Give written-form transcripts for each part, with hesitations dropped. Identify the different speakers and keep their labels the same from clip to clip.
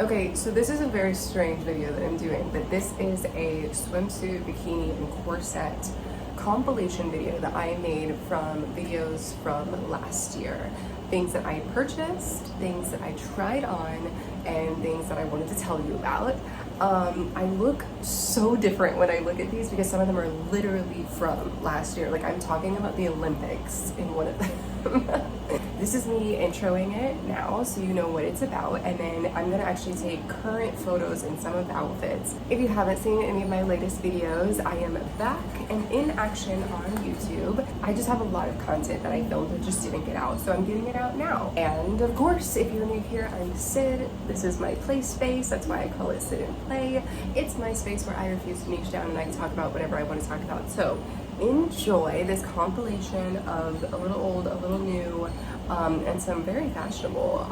Speaker 1: Okay, so this is a very strange video that I'm doing, but this is a swimsuit, bikini, and corset compilation video that I made from videos from last year. Things that I purchased, things that I tried on, and things that I wanted to tell you about. I look so different when I look at these because some of them are literally from last year. Like I'm talking about the Olympics in one of them. This is me introing it now so you know what it's about, and then I'm gonna actually take current photos in some of the outfits. If you haven't seen any of my latest videos, I am back and in action on YouTube. I just have a lot of content that I filmed that just didn't get out, so I'm getting it out now. And of course, if you're new here, I'm Sid. This is my play space. That's why I call it Sid and Play. It's my space where I refuse to niche down and I can talk about whatever I want to talk about. So enjoy this compilation of a little old, a little new, and some very fashionable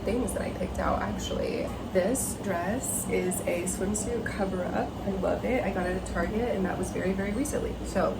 Speaker 1: things that I picked out actually. This dress is a swimsuit cover-up. I love it. I got it at Target and that was very, very recently. So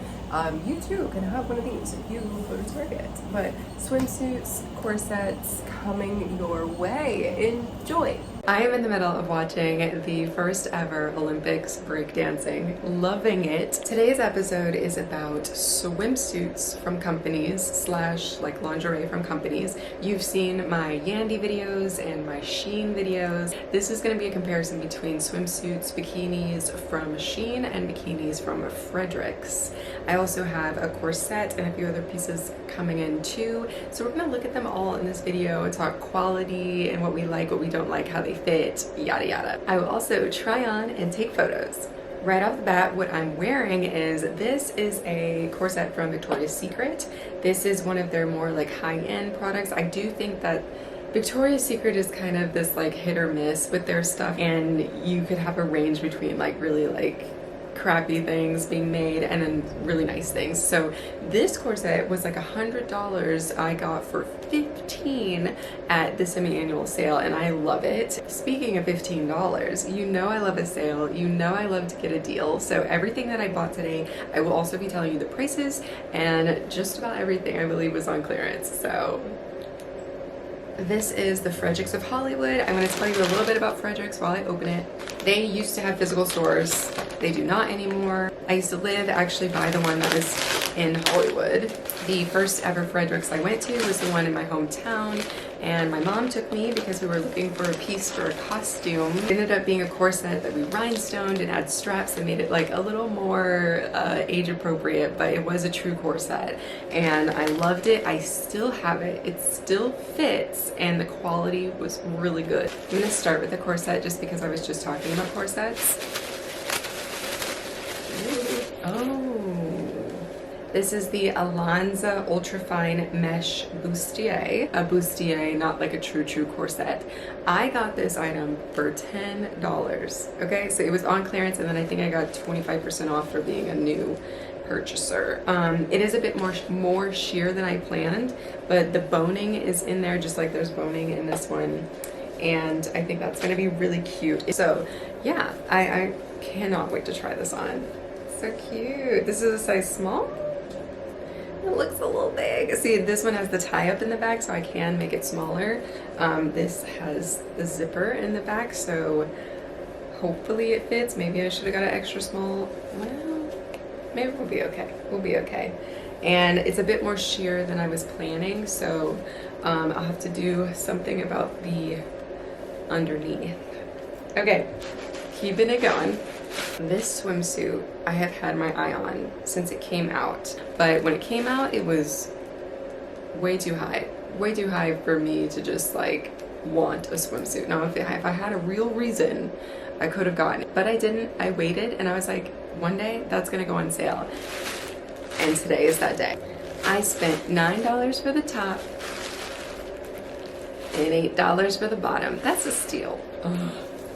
Speaker 1: you too can have one of these if you go to Target. But swimsuits, corsets coming your way. Enjoy. I am in the middle of watching the first ever Olympics breakdancing. Loving it. Today's episode is about swimsuits from companies slash like lingerie from companies. You've seen my Yandy videos and my Shein videos. This is going to be a comparison between swimsuits, bikinis from Shein and bikinis from Federick's. I also have a corset and a few other pieces coming in too. So we're going to look at them all in this video and talk quality and what we like, what we don't like, how they fit, yada yada. I will also try on and take photos. Right off the bat, what I'm wearing is, this is a corset from Victoria's Secret. This is one of their more like high-end products. I do think that Victoria's Secret is kind of this like hit or miss with their stuff, and you could have a range between like really like crappy things being made and then really nice things. So this corset was like $100. I got for $15 at the semi-annual sale and I love it. Speaking of $15, you know I love a sale, you know I love to get a deal. So everything that I bought today, I will also be telling you the prices, and just about everything I believe was on clearance. So this is the Federick's of Hollywood. I'm going to tell you a little bit about Federick's while I open it. They used to have physical stores. They do not anymore. I used to live actually by the one that was in Hollywood. The first ever Federick's I went to was the one in my hometown, and my mom took me because we were looking for a piece for a costume. It ended up being a corset that we rhinestoned and had straps that made it like a little more age appropriate, but it was a true corset and I loved it. I still have it. It still fits and the quality was really good. I'm going to start with the corset just because I was just talking about corsets. This is the Alanza Ultrafine Mesh Bustier. A bustier, not like a true corset. I got this item for $10. Okay, so it was on clearance and then I think I got 25% off for being a new purchaser. It is a bit more sheer than I planned, but the boning is in there just like there's boning in this one. And I think that's gonna be really cute. So yeah, I cannot wait to try this on. So cute. This is a size small. It looks a little big. See, this one has the tie-up in the back, so I can make it smaller. This has the zipper in the back, so hopefully it fits. Maybe I should have got an extra small. Well, maybe we'll be okay. We'll be okay. And it's a bit more sheer than I was planning, so I'll have to do something about the underneath. Okay, keeping it going. This swimsuit I have had my eye on since it came out, but when it came out it was way too high for me to just like want a swimsuit. Now if I had a real reason I could have gotten it, but I didn't. I waited and I was like, one day that's gonna go on sale, and today is that day. I spent $9 for the top and $8 for the bottom. That's a steal. Ugh.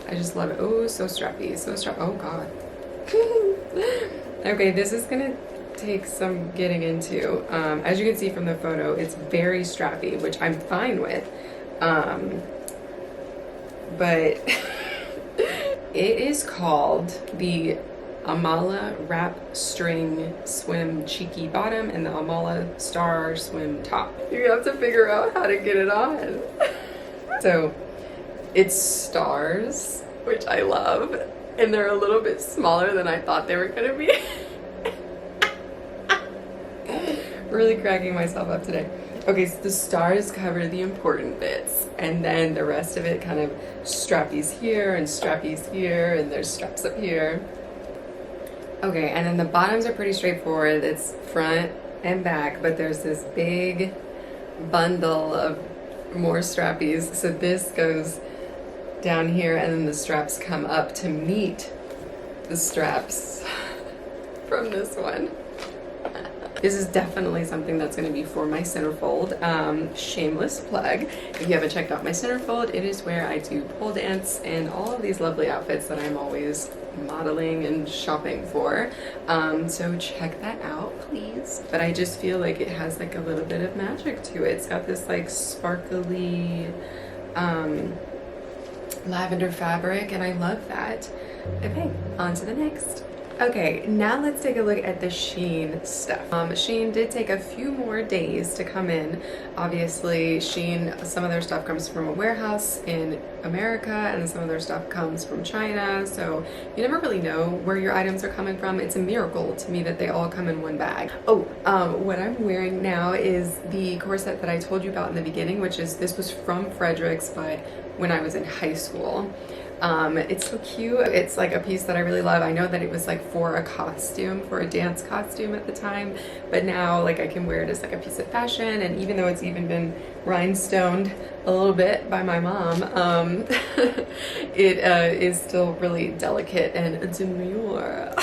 Speaker 1: I just love it. Oh, so strappy, so strappy. Oh God. Okay, this is gonna take some getting into. As you can see from the photo, it's very strappy, which I'm fine with. But it is called the Amala Wrap String Swim Cheeky Bottom and the Amala Star Swim Top. You have to figure out how to get it on. So
Speaker 2: It's stars, which I love, and they're a little bit smaller than I thought they were gonna be. Really cracking myself up today. Okay, so the stars cover the important bits, and then the rest of it kind of strappies here and strappies here, and there's straps up here. Okay, and then the bottoms are pretty straightforward. It's front and back, but there's this big bundle of more strappies. So this goes down here, and then the straps come up to meet the straps from this one. This is definitely something that's going to be for my centerfold. Shameless plug. If you haven't checked out my centerfold, it is where I do pole dance and all of these lovely outfits that I'm always modeling and shopping for. So check that out, please. But I just feel like it has like a little bit of magic to it. It's got this like sparkly lavender fabric, and I love that. Okay, on to the next. Okay, now let's take a look at the Shein stuff. Shein did take a few more days to come in. Obviously, Shein, some of their stuff comes from a warehouse in America, and some of their stuff comes from China, so you never really know where your items are coming from. It's a miracle to me that they all come in one bag. Oh, what I'm wearing now is the corset that I told you about in the beginning, which is, this was from Federick's, but when I was in high school. It's so cute. It's like a piece that I really love. I know that it was like for a costume, for a dance costume at the time, but now like I can wear it as like a piece of fashion, and even though it's even been rhinestoned a little bit by my mom, it is still really delicate and demure.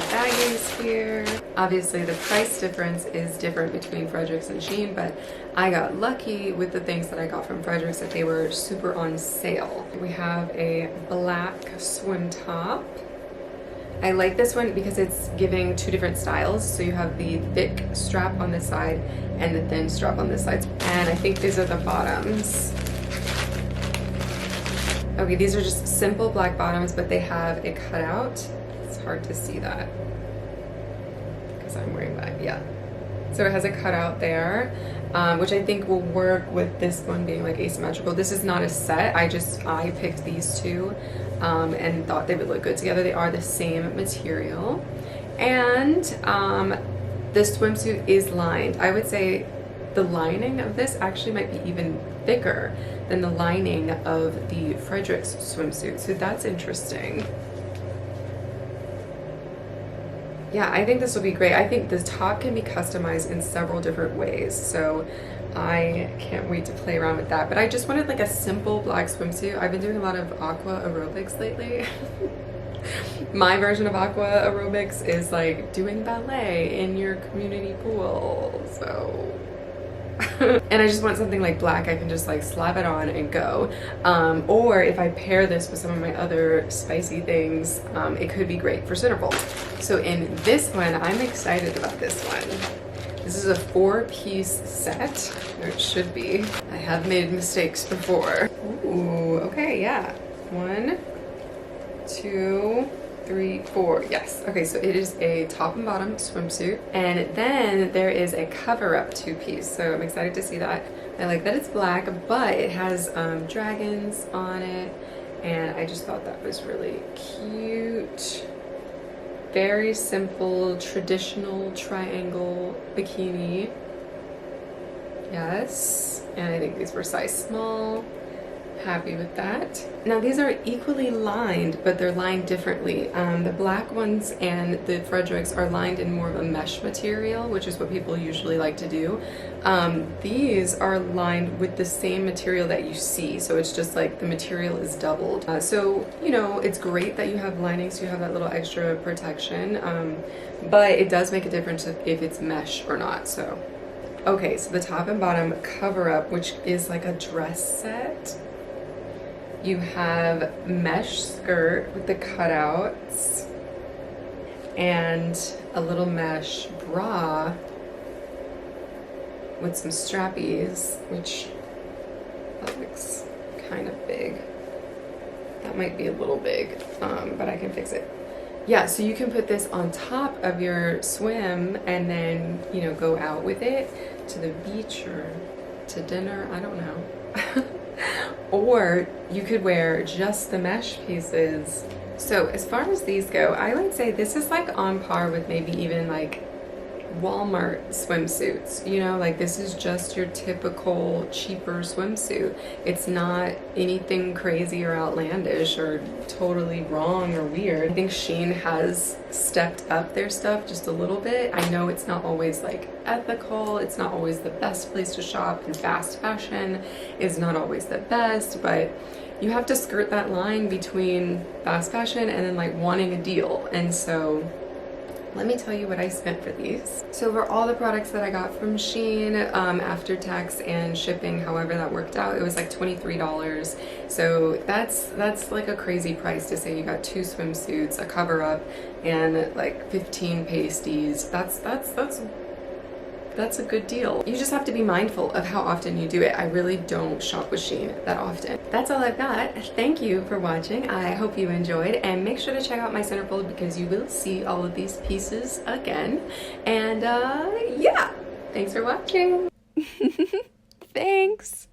Speaker 2: Baggies here. Obviously the price difference is different between Federick's and Shein, but I got lucky with the things that I got from Federick's that they were super on sale. We have a black swim top. I like this one because it's giving two different styles. So you have the thick strap on this side and the thin strap on this side. And I think these are the bottoms. Okay, these are just simple black bottoms, but they have a cutout. It's hard to see that because I'm wearing that, yeah. So it has a cutout there, which I think will work with this one being like asymmetrical. This is not a set, I picked these two and thought they would look good together. They are the same material. And the swimsuit is lined. I would say the lining of this actually might be even thicker than the lining of the Federick's swimsuit. So that's interesting. Yeah, I think this will be great. I think the top can be customized in several different ways, so I can't wait to play around with that. But I just wanted like a simple black swimsuit. I've been doing a lot of aqua aerobics lately. My version of aqua aerobics is like doing ballet in your community pool, so... And I just want something like black I can just like slap it on and go. Or if I pair this with some of my other spicy things, it could be great for centerfold. So in this one, I'm excited about this one. This is a 4-piece set, or it should be. I have made mistakes before. Ooh, okay, yeah. 1, 2, 3, 4. Yes. Okay, so it is a top and bottom swimsuit, and then there is a cover-up 2-piece. So I'm excited to see that. I like that it's black, but it has dragons on it, and I just thought that was really cute. Very simple, traditional triangle bikini. Yes, and I think these were size small. Happy with that. Now these are equally lined, but they're lined differently. The black ones and the Federick's are lined in more of a mesh material, which is what people usually like to do. These are lined with the same material that you see, so it's just like the material is doubled. So, you know, it's great that you have lining, so you have that little extra protection, but it does make a difference if it's mesh or not. So, okay, so the top and bottom cover up, which is like a dress set. You have mesh skirt with the cutouts and a little mesh bra with some strappies, which that looks kind of big. That might be a little big, but I can fix it. Yeah, so you can put this on top of your swim and then, you know, go out with it to the beach or to dinner, I don't know. Or you could wear just the mesh pieces. So as far as these go, I would say this is like on par with maybe even like Walmart swimsuits, you know, like this is just your typical cheaper swimsuit. It's not anything crazy or outlandish or totally wrong or weird. I think Shein has stepped up their stuff just a little bit. I know it's not always like ethical, it's not always the best place to shop, and fast fashion is not always the best, but you have to skirt that line between fast fashion and then like wanting a deal. And so let me tell you what I spent for these. So for all the products that I got from Shein, after tax and shipping, however that worked out, it was like $23. So that's like a crazy price to say you got 2 swimsuits, a cover up, and like 15 pasties. That's a good deal. You just have to be mindful of how often you do it. I really don't shop with Shein that often. That's all I've got. Thank you for watching. I hope you enjoyed, and make sure to check out my centerfold because you will see all of these pieces again. And yeah, thanks for watching.
Speaker 3: Thanks.